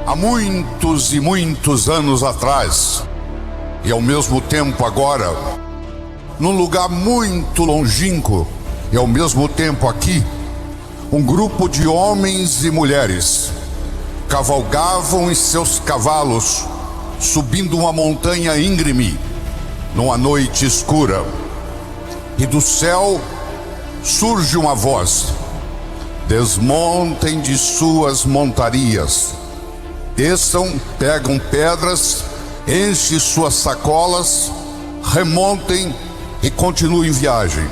Há muitos e muitos anos atrás, e ao mesmo tempo agora, num lugar muito longínquo e ao mesmo tempo aqui, um grupo de homens e mulheres cavalgavam em seus cavalos, subindo uma montanha íngreme, numa noite escura. E do céu surge uma voz: desmontem de suas montarias, desçam, pegam pedras, enchem suas sacolas, remontem e continuem viagem.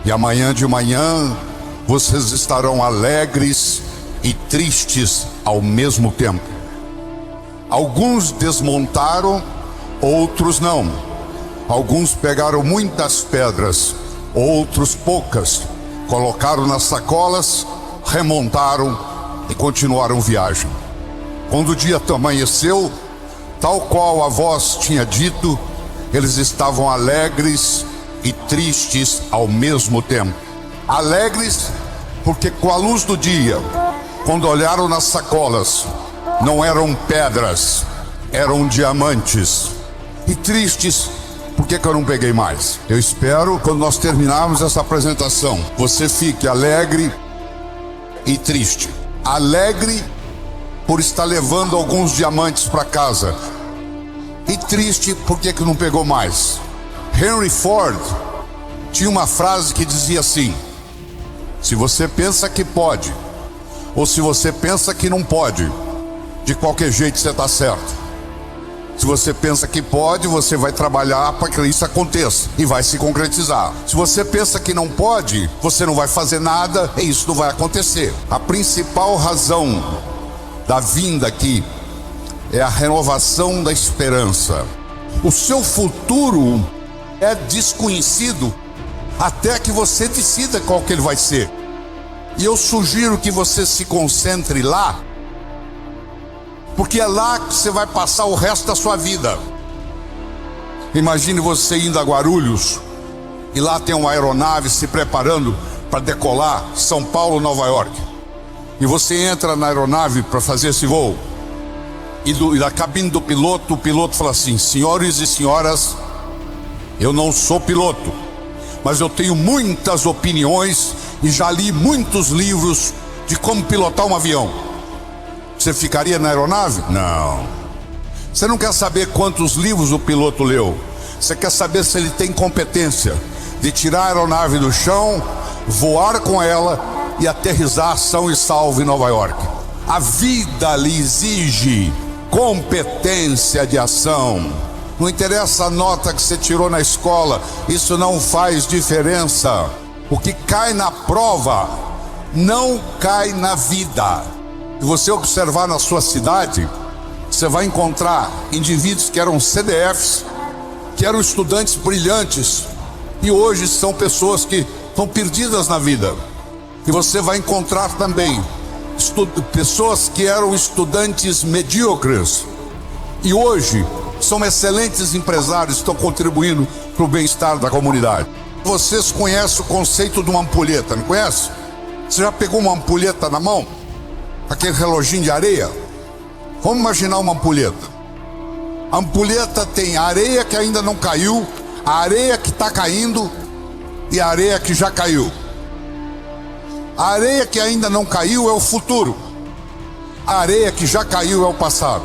E amanhã de manhã vocês estarão alegres e tristes ao mesmo tempo. Alguns desmontaram, outros não. Alguns pegaram muitas pedras, outros poucas. Colocaram nas sacolas, remontaram e continuaram viagem. Quando o dia amanheceu, tal qual a voz tinha dito, eles estavam alegres e tristes ao mesmo tempo. Alegres porque com a luz do dia, quando olharam nas sacolas, não eram pedras, eram diamantes. E tristes porque eu não peguei mais. Eu espero, quando nós terminarmos essa apresentação, você fique alegre e triste. Alegre por estar levando alguns diamantes para casa, e triste porque não pegou mais. Henry Ford tinha uma frase que dizia assim: se você pensa que pode, ou se você pensa que não pode, de qualquer jeito você está certo. Se você pensa que pode, você vai trabalhar para que isso aconteça e vai se concretizar. Se você pensa que não pode, você não vai fazer nada e isso não vai acontecer. A principal razão da vinda aqui é a renovação da esperança. O seu futuro é desconhecido até que você decida qual que ele vai ser. E eu sugiro que você se concentre lá, porque é lá que você vai passar o resto da sua vida. Imagine você indo a Guarulhos e lá tem uma aeronave se preparando para decolar São Paulo, Nova York. E você entra na aeronave para fazer esse voo. E da cabine do piloto, o piloto fala assim: senhores e senhoras, eu não sou piloto, mas eu tenho muitas opiniões e já li muitos livros de como pilotar um avião. Você ficaria na aeronave? Não. Você não quer saber quantos livros o piloto leu. Você quer saber se ele tem competência de tirar a aeronave do chão, voar com ela e aterrissar são e salvo em Nova York. A vida lhe exige competência de ação. Não interessa a nota que você tirou na escola, isso não faz diferença. O que cai na prova não cai na vida. Se você observar na sua cidade, você vai encontrar indivíduos que eram CDFs, que eram estudantes brilhantes, e hoje são pessoas que estão perdidas na vida. E você vai encontrar também pessoas que eram estudantes medíocres, e hoje são excelentes empresários, estão contribuindo para o bem-estar da comunidade. Vocês conhecem o conceito de uma ampulheta, não conhece? Você já pegou uma ampulheta na mão? Aquele reloginho de areia? Vamos imaginar uma ampulheta. A ampulheta tem a areia que ainda não caiu, a areia que está caindo e a areia que já caiu. A areia que ainda não caiu é o futuro. A areia que já caiu é o passado.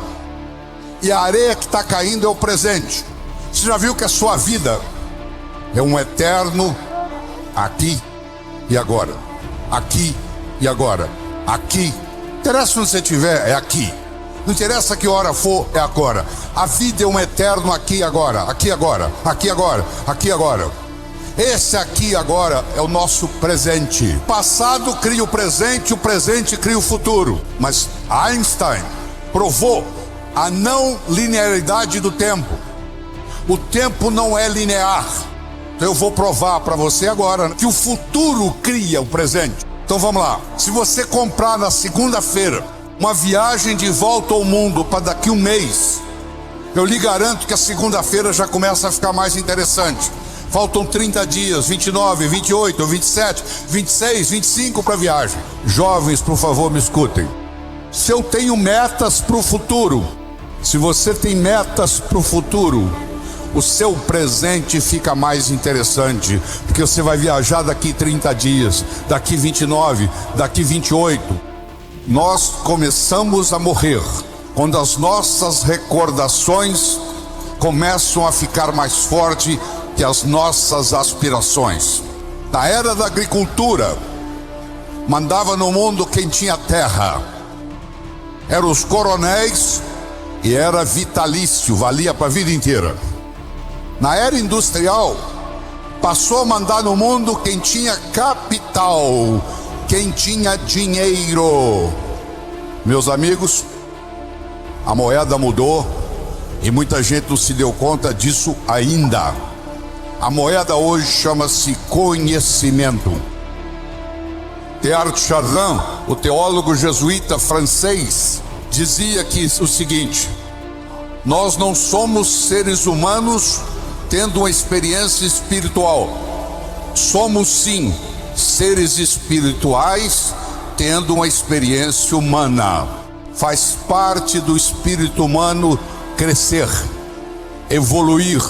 E a areia que está caindo é o presente. Você já viu que a sua vida é um eterno aqui e agora. Aqui e agora. Aqui. Não interessa onde você estiver, é aqui. Não interessa que hora for, é agora. A vida é um eterno aqui e agora. Aqui e agora. Aqui e agora. Aqui e agora. Esse aqui agora é o nosso presente. O passado cria o presente cria o futuro. Mas Einstein provou a não linearidade do tempo. O tempo não é linear. Então eu vou provar para você agora que o futuro cria o presente. Então vamos lá. Se você comprar na segunda-feira uma viagem de volta ao mundo para daqui um mês, eu lhe garanto que a segunda-feira já começa a ficar mais interessante. Faltam 30 dias, 29, 28, 27, 26, 25 para a viagem. Jovens, por favor, me escutem. Se eu tenho metas para o futuro, se você tem metas para o futuro, o seu presente fica mais interessante, porque você vai viajar daqui 30 dias, daqui 29, daqui 28. Nós começamos a morrer quando as nossas recordações começam a ficar mais fortes que as nossas aspirações. Na era da agricultura, mandava no mundo quem tinha terra. Eram os coronéis e era vitalício, valia para a vida inteira. Na era industrial, passou a mandar no mundo quem tinha capital, quem tinha dinheiro. Meus amigos, a moeda mudou e muita gente não se deu conta disso ainda. A moeda hoje chama-se conhecimento. Teilhard de Chardin, o teólogo jesuíta francês, dizia que o seguinte: nós não somos seres humanos tendo uma experiência espiritual. Somos sim seres espirituais tendo uma experiência humana. Faz parte do espírito humano crescer, evoluir.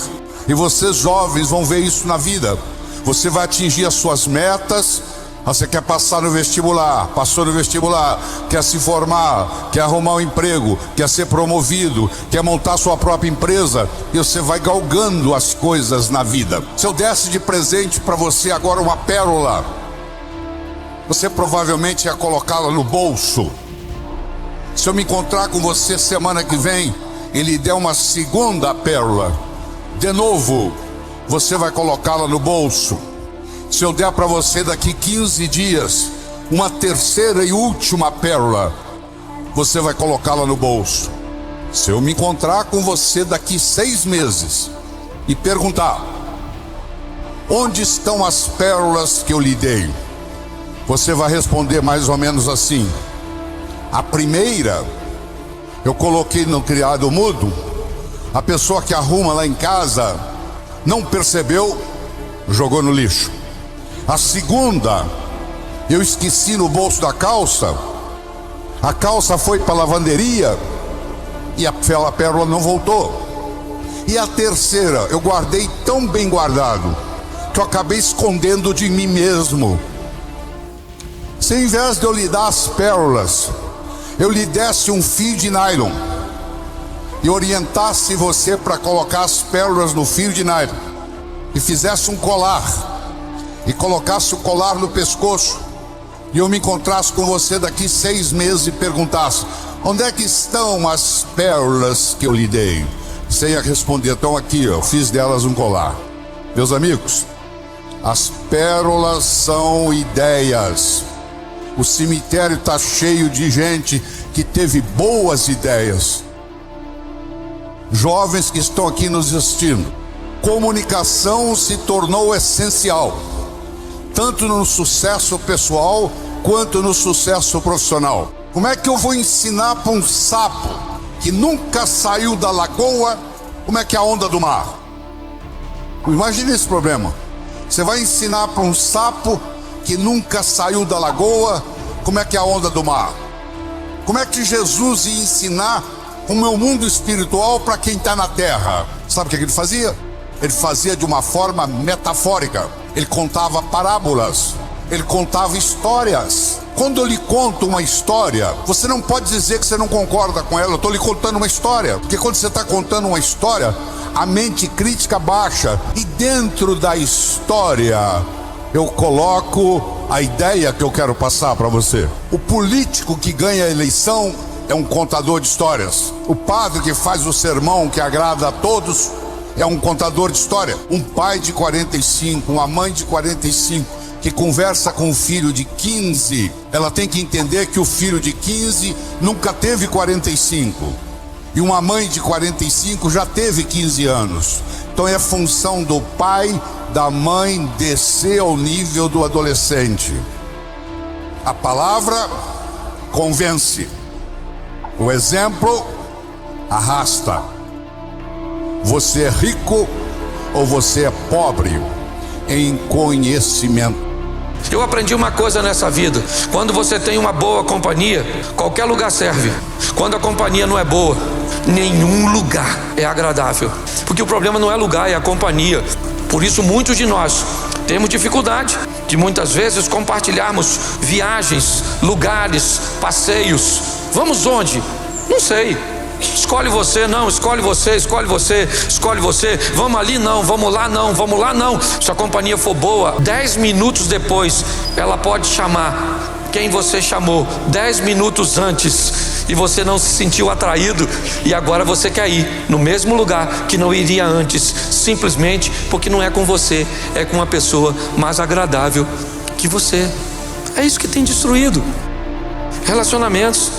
E vocês jovens vão ver isso na vida. Você vai atingir as suas metas. Você quer passar no vestibular, passou no vestibular, quer se formar, quer arrumar um emprego, quer ser promovido, quer montar sua própria empresa, e você vai galgando as coisas na vida. Se eu desse de presente para você agora uma pérola, você provavelmente ia colocá-la no bolso. Se eu me encontrar com você semana que vem e lhe der uma segunda pérola, de novo, você vai colocá-la no bolso. Se eu der para você daqui 15 dias uma terceira e última pérola, você vai colocá-la no bolso. Se eu me encontrar com você daqui 6 meses e perguntar: onde estão as pérolas que eu lhe dei? Você vai responder mais ou menos assim: a primeira eu coloquei no criado mudo, a pessoa que arruma lá em casa não percebeu, jogou no lixo. A segunda, eu esqueci no bolso da calça, a calça foi para a lavanderia e a pérola não voltou. E a terceira, eu guardei tão bem guardado que eu acabei escondendo de mim mesmo. Se ao invés de eu lhe dar as pérolas, eu lhe desse um fio de nylon e orientasse você para colocar as pérolas no fio de nylon e fizesse um colar, e colocasse o colar no pescoço, e eu me encontrasse com você daqui 6 meses e perguntasse: onde é que estão as pérolas que eu lhe dei? Você ia responder: estão aqui, eu fiz delas um colar. Meus amigos, as pérolas são ideias. O cemitério está cheio de gente que teve boas ideias. Jovens que estão aqui nos assistindo, comunicação se tornou essencial, tanto no sucesso pessoal quanto no sucesso profissional. Como é que eu vou ensinar para um sapo que nunca saiu da lagoa como é que é a onda do mar? Imagine esse problema. Você vai ensinar para um sapo que nunca saiu da lagoa como é que é a onda do mar? Como é que Jesus ia ensinar o meu mundo espiritual para quem está na terra? Sabe o que ele fazia? Ele fazia de uma forma metafórica. Ele contava parábolas, ele contava histórias. Quando eu lhe conto uma história, você não pode dizer que você não concorda com ela. Eu estou lhe contando uma história, porque quando você está contando uma história, a mente crítica baixa, e dentro da história eu coloco a ideia que eu quero passar para você. O político que ganha a eleição é um contador de histórias. O padre que faz o sermão que agrada a todos é um contador de história. Um pai de 45, uma mãe de 45, que conversa com um filho de 15, ela tem que entender que o filho de 15 nunca teve 45. E uma mãe de 45 já teve 15 anos. Então é função do pai, da mãe, descer ao nível do adolescente. A palavra convence. O exemplo arrasta. Você é rico ou você é pobre em conhecimento? Eu aprendi uma coisa nessa vida: quando você tem uma boa companhia, qualquer lugar serve. Quando a companhia não é boa, nenhum lugar é agradável, porque o problema não é lugar, é a companhia. Por isso muitos de nós temos dificuldade de muitas vezes compartilharmos viagens, lugares, passeios. Vamos onde? Não sei. Escolhe você, não, escolhe você, escolhe você, escolhe você. Vamos ali, não, vamos lá, não, vamos lá, não. Se a companhia for boa, 10 minutos depois ela pode chamar quem você chamou 10 minutos antes, e você não se sentiu atraído, e agora você quer ir no mesmo lugar que não iria antes, simplesmente porque não é com você, é com uma pessoa mais agradável que você. É isso que tem destruído relacionamentos.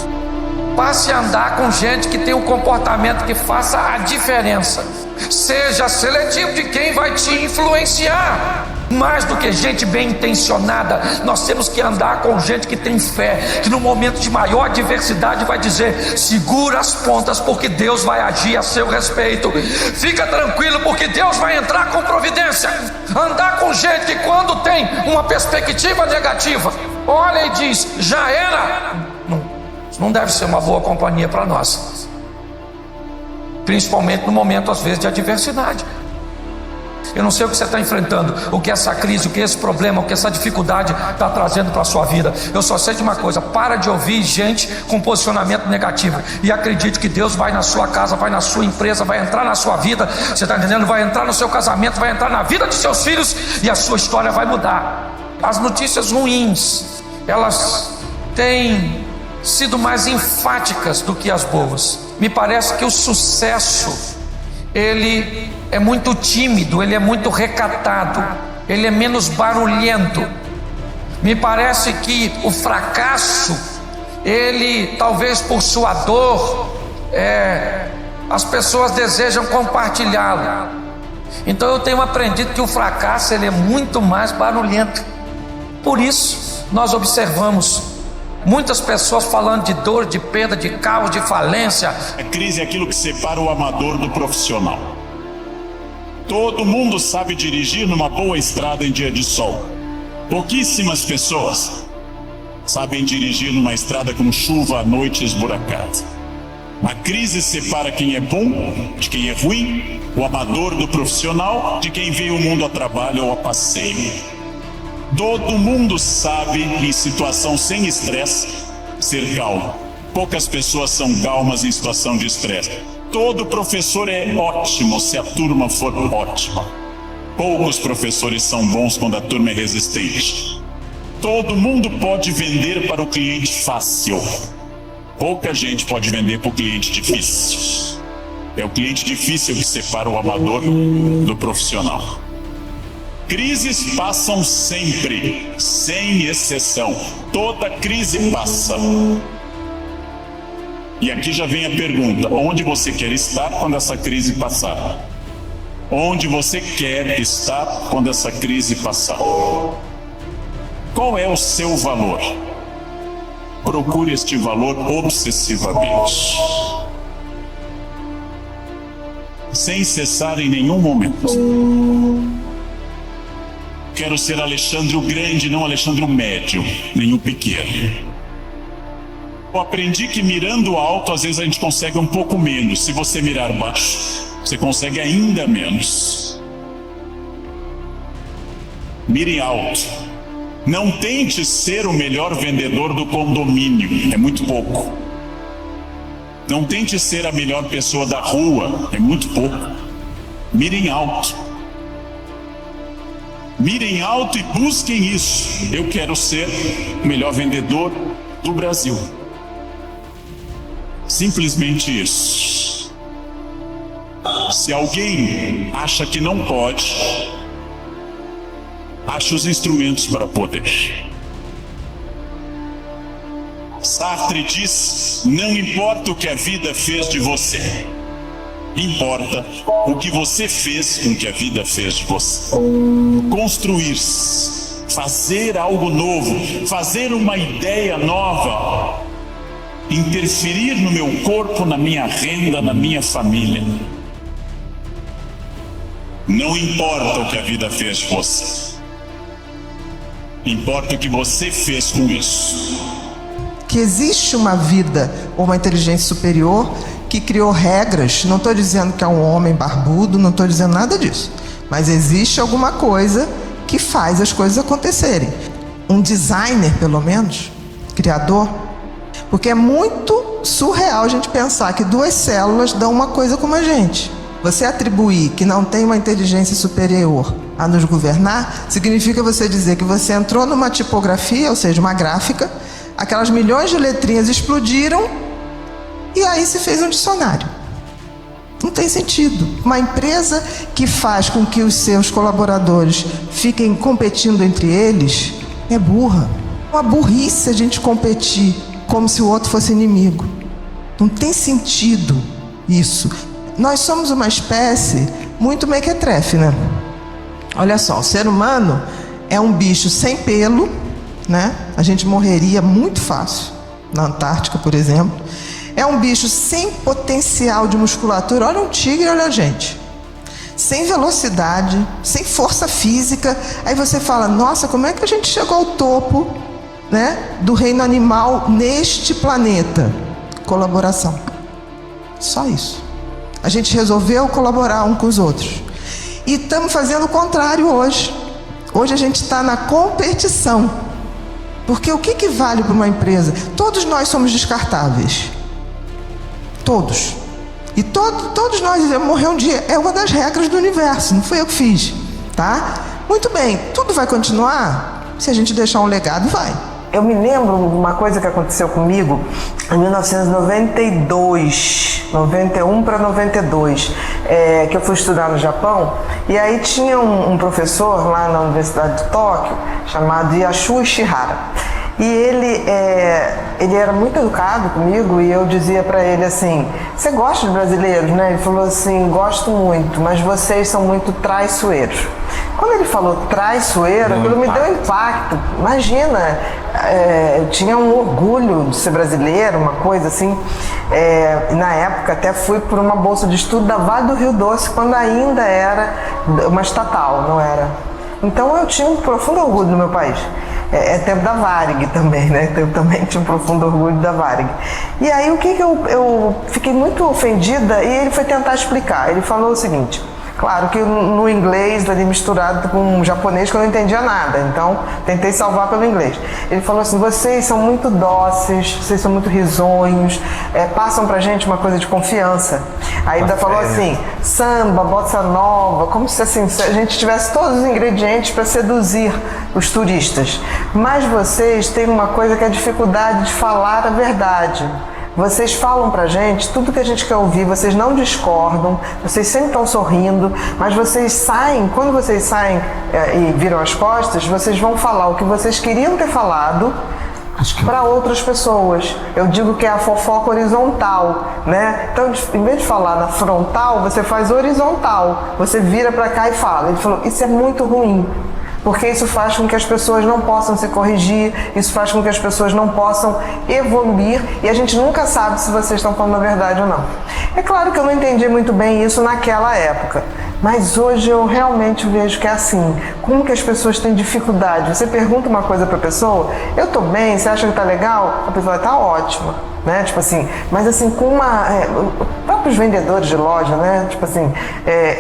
Passe a andar com gente que tem um comportamento que faça a diferença. Seja seletivo de quem vai te influenciar. Mais do que gente bem intencionada, nós temos que andar com gente que tem fé, que no momento de maior adversidade vai dizer: segura as pontas, porque Deus vai agir a seu respeito. Fica tranquilo, porque Deus vai entrar com providência. Andar com gente que, quando tem uma perspectiva negativa, olha e diz: já era. Não deve ser uma boa companhia para nós, principalmente no momento, às vezes, de adversidade. Eu não sei o que você está enfrentando, o que essa crise, o que esse problema, o que essa dificuldade está trazendo para a sua vida. Eu só sei de uma coisa: para de ouvir gente com posicionamento negativo e acredite que Deus vai na sua casa, vai na sua empresa, vai entrar na sua vida. Você está entendendo? Vai entrar no seu casamento, vai entrar na vida de seus filhos, e a sua história vai mudar. As notícias ruins, elas têm sido mais enfáticas do que as boas. Me parece que o sucesso, ele é muito tímido, ele é muito recatado, ele é menos barulhento. Me parece que o fracasso, ele, talvez por sua dor, as pessoas desejam compartilhá-lo. Então eu tenho aprendido que o fracasso, ele é muito mais barulhento. Por isso nós observamos muitas pessoas falando de dor, de perda, de caos, de falência. A crise é aquilo que separa o amador do profissional. Todo mundo sabe dirigir numa boa estrada em dia de sol. Pouquíssimas pessoas sabem dirigir numa estrada com chuva à noite esburacada. A crise separa quem é bom de quem é ruim, o amador do profissional de quem veio o mundo a trabalho ou a passeio. Todo mundo sabe, em situação sem estresse, ser calmo. Poucas pessoas são calmas em situação de estresse. Todo professor é ótimo se a turma for ótima. Poucos professores são bons quando a turma é resistente. Todo mundo pode vender para o cliente fácil. Pouca gente pode vender para o cliente difícil. É o cliente difícil que separa o amador do profissional. Crises passam sempre, sem exceção. Toda crise passa. E aqui já vem a pergunta: onde você quer estar quando essa crise passar? Onde você quer estar quando essa crise passar? Qual é o seu valor? Procure este valor obsessivamente, sem cessar em nenhum momento. Quero ser Alexandre o Grande, não Alexandre o Médio, nem o Pequeno. Eu aprendi que mirando alto, às vezes a gente consegue um pouco menos. Se você mirar baixo, você consegue ainda menos. Mire alto. Não tente ser o melhor vendedor do condomínio, é muito pouco. Não tente ser a melhor pessoa da rua, é muito pouco. Mirem alto. Mirem alto e busquem isso. Eu quero ser o melhor vendedor do Brasil. Simplesmente isso. Se alguém acha que não pode, ache os instrumentos para poder. Sartre diz: não importa o que a vida fez de você, importa o que você fez com o que a vida fez de você. Construir-se, fazer algo novo, fazer uma ideia nova, interferir no meu corpo, na minha renda, na minha família. Não importa o que a vida fez de você. Importa o que você fez com isso. Que existe uma vida ou uma inteligência superior que criou regras. Não estou dizendo que é um homem barbudo, não estou dizendo nada disso. Mas existe alguma coisa que faz as coisas acontecerem. Um designer, pelo menos, criador. Porque é muito surreal a gente pensar que 2 células dão uma coisa como a gente. Você atribuir que não tem uma inteligência superior a nos governar, significa você dizer que você entrou numa tipografia, ou seja, uma gráfica, aquelas milhões de letrinhas explodiram e aí se fez um dicionário. Não tem sentido. Uma empresa que faz com que os seus colaboradores fiquem competindo entre eles é burra. Uma burrice a gente competir como se o outro fosse inimigo. Não tem sentido isso. Nós somos uma espécie muito mequetrefe, né? Olha só, o ser humano é um bicho sem pelo, né? A gente morreria muito fácil, na Antártica, por exemplo. É um bicho sem potencial de musculatura. Olha um tigre, olha a gente. Sem velocidade, sem força física. Aí você fala, nossa, como é que a gente chegou ao topo, né, do reino animal neste planeta? Colaboração. Só isso. A gente resolveu colaborar um com os outros. E estamos fazendo o contrário hoje. Hoje a gente está na competição. Porque o que vale para uma empresa? Todos nós somos descartáveis. Todos. E todos nós iremos morrer um dia. É uma das regras do universo. Não fui eu que fiz. Tá? Muito bem. Tudo vai continuar? Se a gente deixar um legado, vai. Eu me lembro uma coisa que aconteceu comigo em 1992, 91 para 92, que eu fui estudar no Japão, e aí tinha um professor lá na Universidade de Tóquio, chamado Yasuo Ishihara. E ele era muito educado comigo e eu dizia para ele assim, você gosta de brasileiros, né? Ele falou assim, gosto muito, mas vocês são muito traiçoeiros. Quando ele falou traiçoeiro, aquilo me deu impacto. Imagina, eu tinha um orgulho de ser brasileiro, uma coisa assim. Na época até fui por uma bolsa de estudo da Vale do Rio Doce, quando ainda era uma estatal, não era? Então eu tinha um profundo orgulho no meu país. É tempo da Varig também, né? Eu também tinha um profundo orgulho da Varig. E aí o que eu fiquei muito ofendida e ele foi tentar explicar. Ele falou o seguinte, claro que no inglês ali misturado com o japonês que eu não entendia nada, então tentei salvar pelo inglês. Ele falou assim, vocês são muito dóceis, vocês são muito risonhos, passam pra gente uma coisa de confiança. Aí ainda falou assim, samba, bossa nova, como se assim, se a gente tivesse todos os ingredientes para seduzir os turistas. Mas vocês têm uma coisa que é a dificuldade de falar a verdade. Vocês falam pra gente tudo que a gente quer ouvir, vocês não discordam, vocês sempre estão sorrindo, mas vocês saem, quando vocês saem e viram as costas, vocês vão falar o que vocês queriam ter falado para outras pessoas. Eu digo que é a fofoca horizontal, né? Então, em vez de falar na frontal, você faz horizontal, você vira para cá e fala. Ele falou, isso é muito ruim. Porque isso faz com que as pessoas não possam se corrigir, isso faz com que as pessoas não possam evoluir e a gente nunca sabe se vocês estão falando a verdade ou não. É claro que eu não entendi muito bem isso naquela época, mas hoje eu realmente vejo que é assim. Como que as pessoas têm dificuldade? Você pergunta uma coisa para a pessoa, eu tô bem, você acha que tá legal? A pessoa tá ótima, né? Tipo assim, mas assim, com próprios vendedores de loja, né? Tipo assim,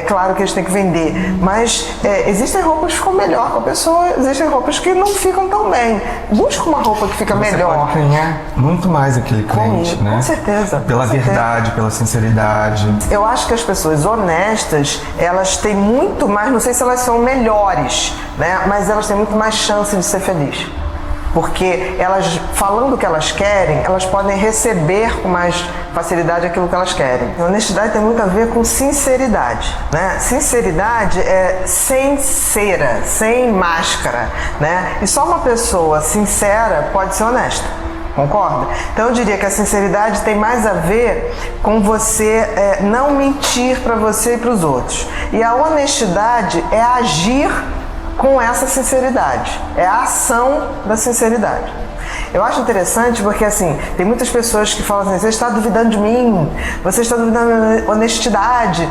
claro que eles têm que vender, mas existem roupas que ficam melhor com a pessoa, existem roupas que não ficam tão bem. Busca uma roupa que fica melhor. Você pode ganhar muito mais aquele cliente, né? Com certeza. Pela verdade, pela sinceridade. Eu acho que as pessoas honestas, elas têm muito mais, não sei se elas são melhores, né? Mas elas têm muito mais chance de ser felizes. Porque elas, falando o que elas querem, elas podem receber com mais facilidade aquilo que elas querem. A honestidade tem muito a ver com sinceridade, né? Sinceridade é sem cera, sem máscara, né? E só uma pessoa sincera pode ser honesta. Concorda? Então eu diria que a sinceridade tem mais a ver com você não mentir para você e para os outros. E a honestidade é agir com essa sinceridade, é a ação da sinceridade. Eu acho interessante porque, assim, tem muitas pessoas que falam assim, você está duvidando de mim, você está duvidando da minha honestidade.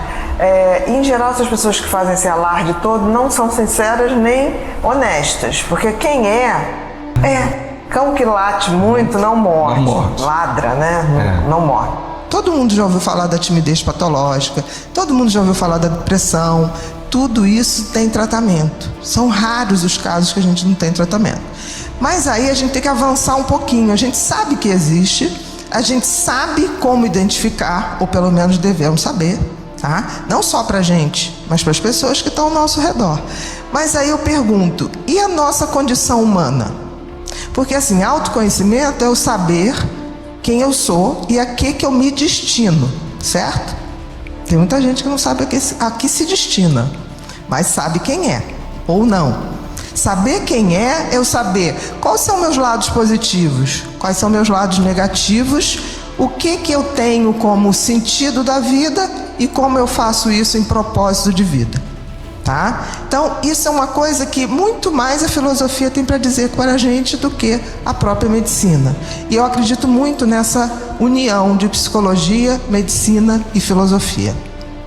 Em geral, essas pessoas que fazem esse alarde todo não são sinceras nem honestas, porque quem cão que late muito não morde. Não morde. Ladra, né? Não morde. Todo mundo já ouviu falar da timidez patológica, todo mundo já ouviu falar da depressão. Tudo isso tem tratamento. São raros os casos que a gente não tem tratamento. Mas aí a gente tem que avançar um pouquinho. A gente sabe que existe, a gente sabe como identificar, ou pelo menos devemos saber, tá? Não só pra gente, mas para as pessoas que estão ao nosso redor. Mas aí eu pergunto, e a nossa condição humana? Porque assim, autoconhecimento é eu saber quem eu sou e a que eu me destino, certo? Tem muita gente que não sabe a que se destina, mas sabe quem é, ou não. Saber quem é eu saber quais são meus lados positivos, quais são meus lados negativos, o que eu tenho como sentido da vida e como eu faço isso em propósito de vida. Tá? Então, isso é uma coisa que muito mais a filosofia tem para dizer para a gente do que a própria medicina. E eu acredito muito nessa união de psicologia, medicina e filosofia.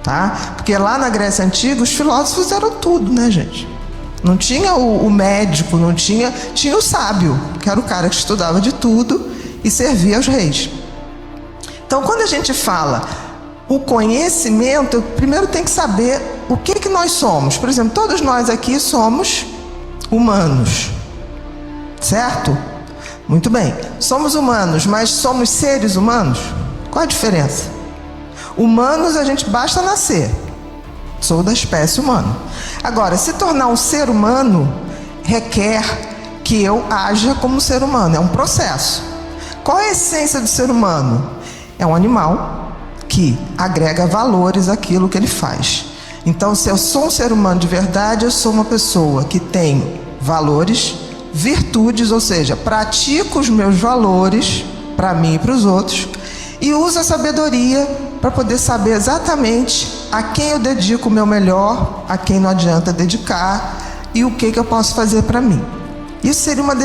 Tá? Porque lá na Grécia Antiga, os filósofos eram tudo, né, gente? Não tinha o médico, não tinha o sábio, que era o cara que estudava de tudo e servia aos reis. Então, quando a gente fala o conhecimento, eu primeiro tenho que saber o que nós somos. Por exemplo, todos nós aqui somos humanos, certo? Muito bem, somos humanos, mas somos seres humanos? Qual a diferença? Humanos a gente basta nascer, sou da espécie humana. Agora, se tornar um ser humano requer que eu haja como ser humano, é um processo. Qual é a essência do ser humano? É um animal que agrega valores àquilo que ele faz. Então, se eu sou um ser humano de verdade, eu sou uma pessoa que tem valores, virtudes, ou seja, pratico os meus valores para mim e para os outros e uso a sabedoria para poder saber exatamente a quem eu dedico o meu melhor, a quem não adianta dedicar e o que eu posso fazer para mim. Isso seria uma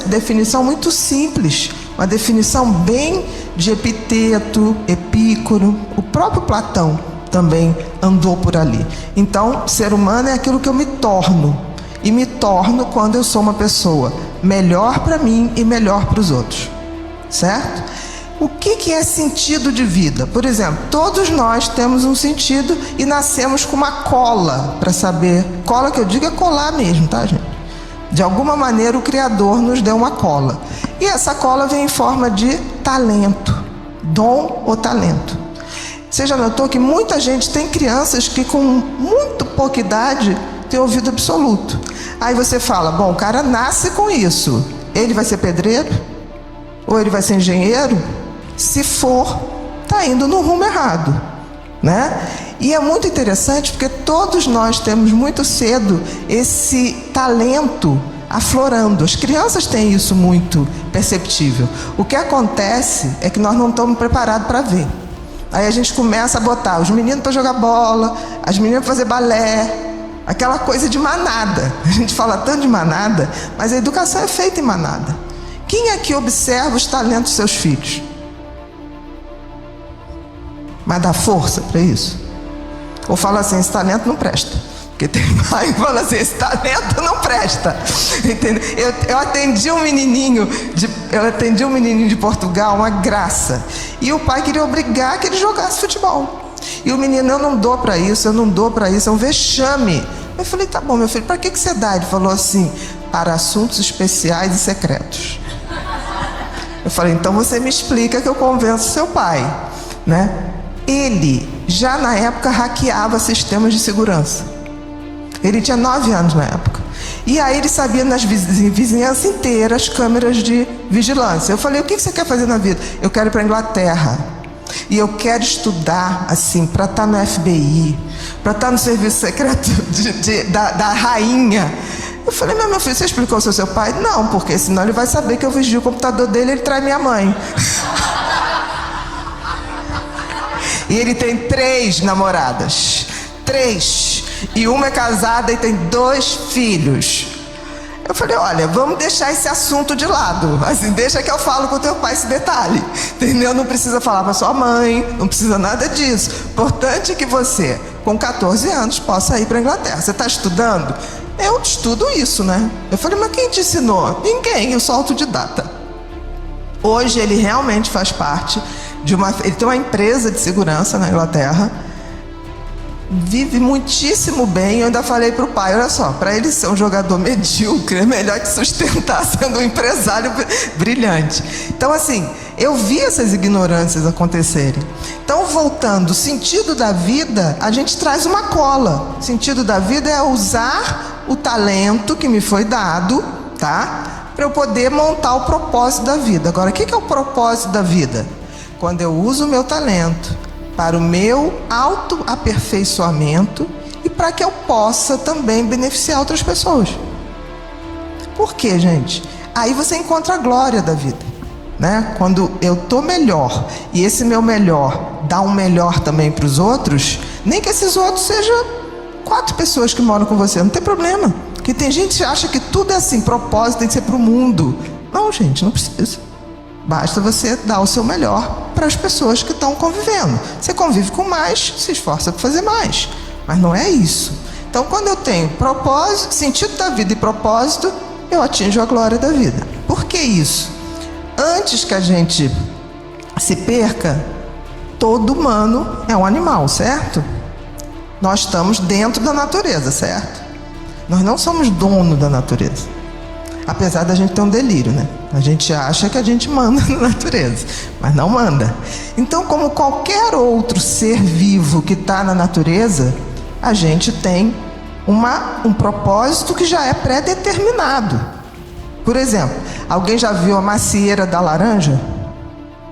definição muito simples, uma definição bem de Epiteto, Epícoro, o próprio Platão também andou por ali. Então, ser humano é aquilo que eu me torno, e me torno quando eu sou uma pessoa melhor para mim e melhor para os outros, certo? O que é sentido de vida? Por exemplo, todos nós temos um sentido e nascemos com uma cola para saber. Cola que eu digo é colar mesmo, tá, gente? De alguma maneira o Criador nos deu uma cola. E essa cola vem em forma de talento, dom ou talento. Você já notou que muita gente tem crianças que com muito pouca idade tem ouvido absoluto. Aí você fala, bom, o cara nasce com isso. Ele vai ser pedreiro? Ou ele vai ser engenheiro? Se for, está indo no rumo errado, né? E é muito interessante porque todos nós temos muito cedo esse talento aflorando. As crianças têm isso muito perceptível. O que acontece é que nós não estamos preparados para ver. Aí a gente começa a botar os meninos para jogar bola, as meninas para fazer balé, aquela coisa de manada. A gente fala tanto de manada, mas a educação é feita em manada. Quem aqui observa os talentos dos seus filhos? Mas dá força para isso? Ou fala assim, esse talento não presta? Porque tem pai que fala assim, esse talento não presta. Entendeu? Eu atendi um menininho de Portugal, uma graça. E o pai queria obrigar que ele jogasse futebol. E o menino, eu não dou para isso, é um vexame. Eu falei, tá bom, meu filho, para que você dá? Ele falou assim, para assuntos especiais e secretos. Eu falei, então você me explica que eu convenço seu pai, né? Ele já na época hackeava sistemas de segurança. Ele tinha 9 anos na época. E aí ele sabia nas vizinhanças inteiras câmeras de vigilância. Eu falei, o que você quer fazer na vida? Eu quero ir para a Inglaterra. E eu quero estudar, assim, para estar no FBI, para estar no serviço secreto da rainha. Eu falei, meu filho, você explicou ao seu pai? Não, porque senão ele vai saber que eu vigio o computador dele e ele trai minha mãe. E ele tem 3 namoradas. 3. E uma é casada e tem 2 filhos. Eu falei, olha, vamos deixar esse assunto de lado. Assim, deixa que eu falo com o teu pai esse detalhe. Entendeu? Não precisa falar para sua mãe, não precisa nada disso. Importante é que você, com 14 anos, possa ir para a Inglaterra. Você está estudando? Eu estudo isso, né? Eu falei, mas quem te ensinou? Ninguém, eu sou autodidata. Hoje ele realmente faz parte de ele tem uma empresa de segurança na Inglaterra, vive muitíssimo bem. Eu ainda falei para o pai, olha só, para ele ser um jogador medíocre, é melhor te sustentar sendo um empresário brilhante. Então assim, eu vi essas ignorâncias acontecerem. Então voltando, o sentido da vida, a gente traz uma cola. O sentido da vida é usar o talento que me foi dado, tá? Para eu poder montar o propósito da vida. Agora, o que é o propósito da vida? Quando eu uso o meu talento para o meu autoaperfeiçoamento e para que eu possa também beneficiar outras pessoas. Por quê, gente? Aí você encontra a glória da vida, né? Quando eu estou melhor e esse meu melhor dá um melhor também para os outros, nem que esses outros sejam 4 pessoas que moram com você, não tem problema. Porque tem gente que acha que tudo é assim, propósito tem que ser para o mundo. Não, gente, não precisa. Basta você dar o seu melhor para as pessoas que estão convivendo. Você convive com mais, se esforça para fazer mais. Mas não é isso. Então, quando eu tenho propósito, sentido da vida e propósito, eu atinjo a glória da vida. Por que isso? Antes que a gente se perca, todo humano é um animal, certo? Nós estamos dentro da natureza, certo? Nós não somos dono da natureza. Apesar da gente ter um delírio, né? A gente acha que a gente manda na natureza, mas não manda. Então, como qualquer outro ser vivo que está na natureza, a gente tem um propósito que já é pré-determinado. Por exemplo, alguém já viu a macieira da laranja?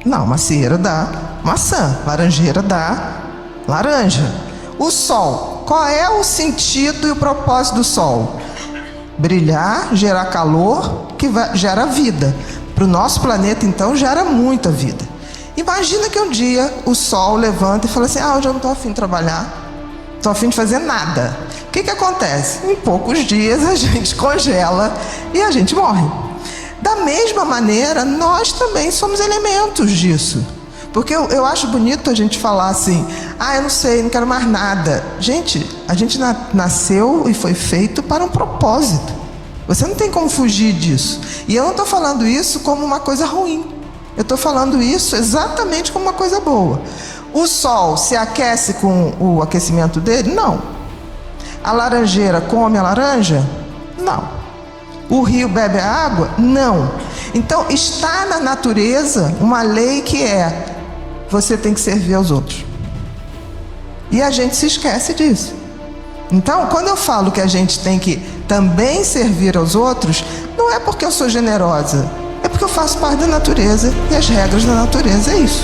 Não, macieira da maçã, laranjeira da laranja. O sol, qual é o sentido e o propósito do sol? Brilhar, gerar calor, que gera vida. Para o nosso planeta, então, gera muita vida. Imagina que um dia o sol levanta e fala assim, hoje eu não estou afim de trabalhar, não estou afim de fazer nada. O que acontece? Em poucos dias a gente congela e a gente morre. Da mesma maneira, nós também somos elementos disso. Porque eu acho bonito a gente falar assim, eu não sei, não quero mais nada. Gente, a gente nasceu e foi feito para um propósito. Você não tem como fugir disso. E eu não estou falando isso como uma coisa ruim. Eu estou falando isso exatamente como uma coisa boa. O sol se aquece com o aquecimento dele? Não. A laranjeira come a laranja? Não. O rio bebe a água? Não. Então, está na natureza uma lei que é: você tem que servir aos outros. E a gente se esquece disso. Então, quando eu falo que a gente tem que também servir aos outros, não é porque eu sou generosa, é porque eu faço parte da natureza e as regras da natureza é isso.